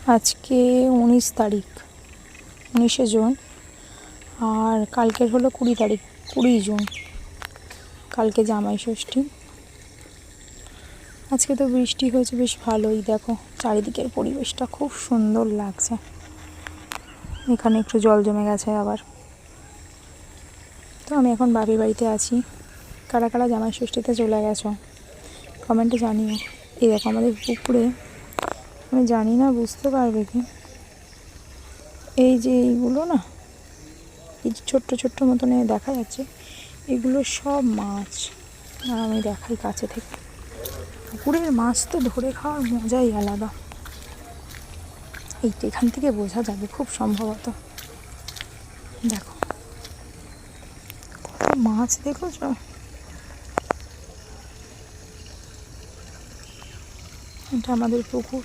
আজকে 19 তারিখ, 19শে জুন, আর কালকের হলো 20 তারিখ, 20 জুন। কালকে জামাই ষষ্ঠী। আজকে তো বৃষ্টি হয়েছে, বেশ ভালোই। দেখো চারিদিকের পরিবেশটা খুব সুন্দর লাগছে। এখানে একটু জল জমে গেছে আবার। তো আমি এখন বাপের বাড়িতে আছি। কারা কারা জামাই ষষ্ঠীতে চলে গেছো কমেন্টে জানিও। এই দেখো আমাদের পুকুরে, আমি জানি না বুঝতে পারবে কি, এই যে এইগুলো না, এই ছোট্ট ছোট্ট মতন দেখা যাচ্ছে, এগুলো সব মাছ। আর আমি দেখাই কাছে থেকে, পুকুরের মাছ তো ধরে খাওয়ার মজাই আলাদা। এইটা এখান থেকে বোঝা যাবে খুব সম্ভবত। দেখো কত মাছ, দেখেছ? এটা আমাদের পুকুর।